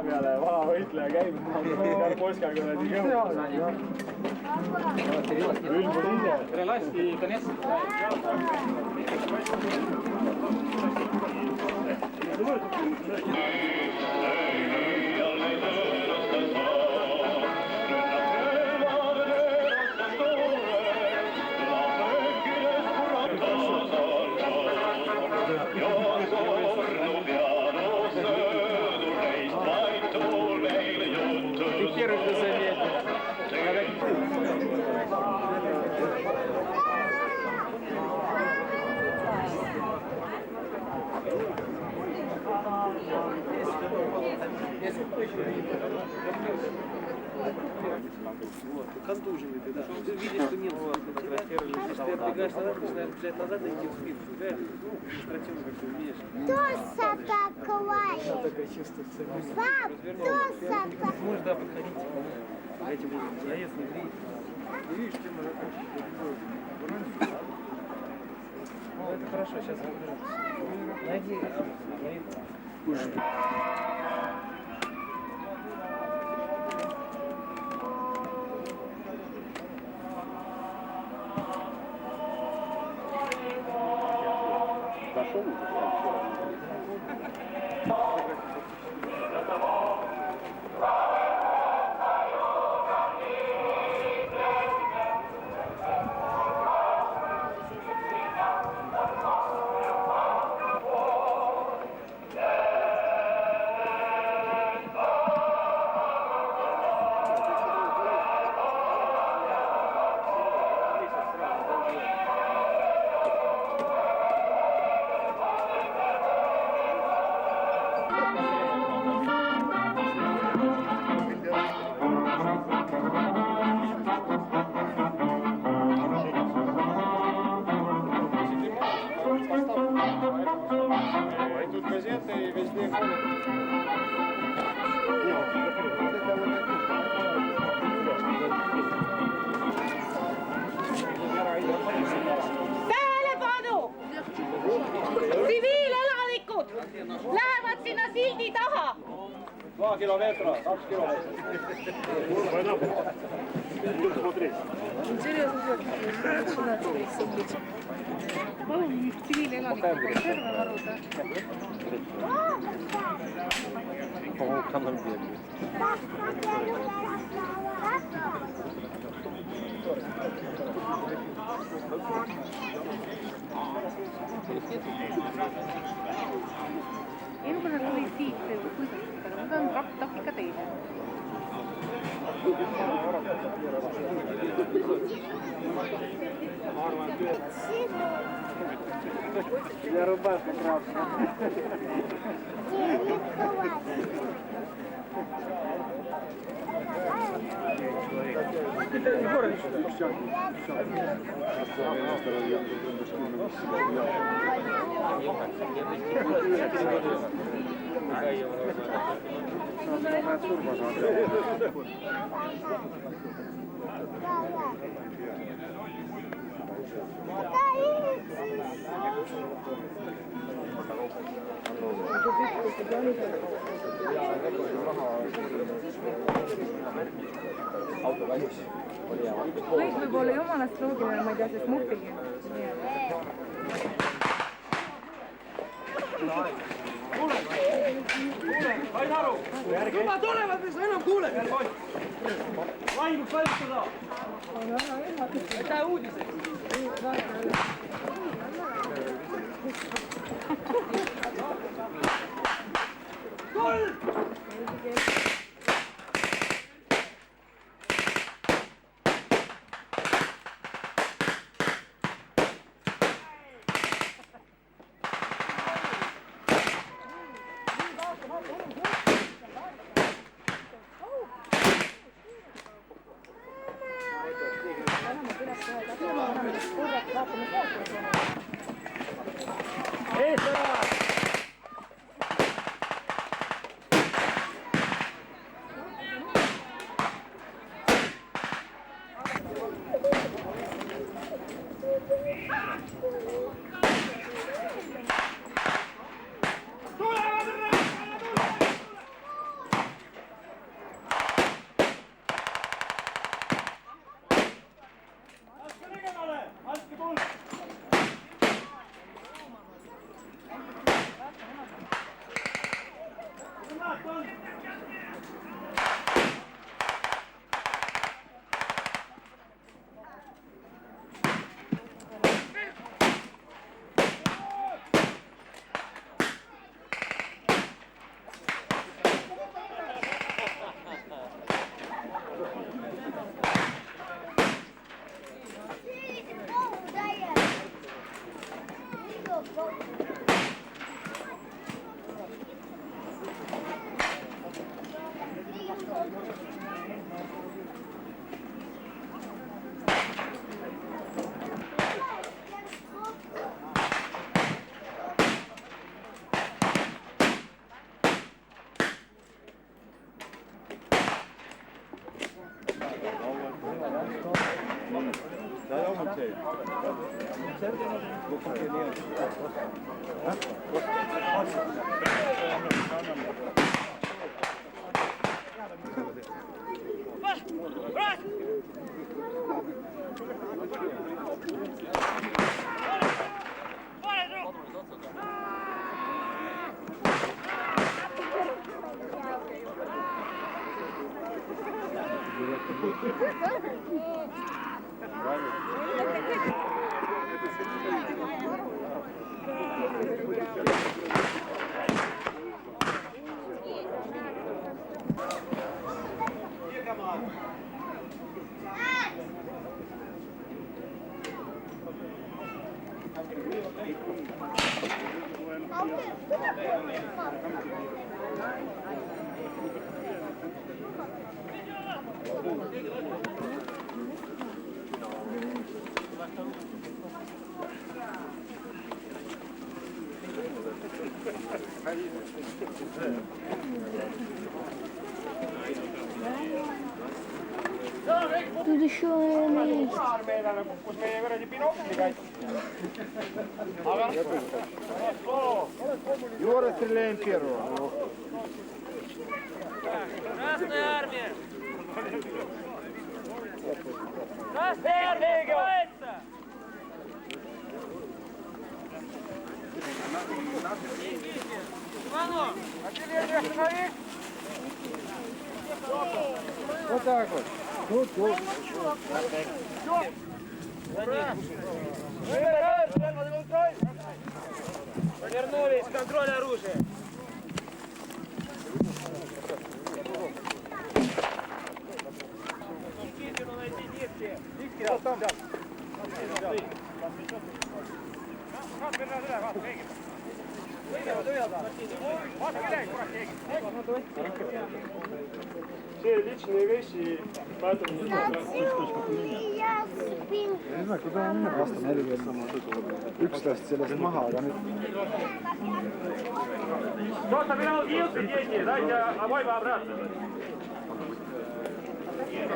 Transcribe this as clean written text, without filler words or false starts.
peale vana võitleja käib, Polska kuradi kõhu. Ülbud ise. Relasi Donetsk. Контуженный ты, да. Ты видишь, что немцы фотографировали. Если ты отбегаешь назад, начинаешь бежать назад и идти в спину. Реально, административно как-то умеешь. Тоса такая. Такое чувство в себе. Пап, тоса такая. Можешь, да, подходить. Этим заезд не греет. Ты видишь, чем она Ну, это хорошо, сейчас разберемся. Найди. Зашел уже? Тут газеты и везде ходят. Tähelepanu! Tsiviilelanikud lähevad sinna sildi taha. 2 kilomeetrit, 2 kilomeetrit. Palun tsiviilelanikud terve varuda. Elupäev oli siit kuidagi, aga ma tahan taktika teile. Я рубашка красная. Егорович, все. Kõik võib-olla jumalast loogiline, ma ei tea, sest muhvigi. Sain aru! Juba tulevad, mis enam kuule! Lahinguks valmistada! Aitäh uudised! Goal! Тут еще есть. Meillä kus meie kuradi binokli kaitses. Юра, стреляем первого. Красная армия! Красная армия! Иванов! Артиллерия остановись! Вот так вот. Тут. Повернулись, контроль оружия! Никитину найти нитки! Нитки, вот там. Все личные вещи, поэтому не Я спин. ei tea, kuida on aasta 40. 11 sellest maha, aga nüüd Просто минут 10, дети, дайте обойма обратно.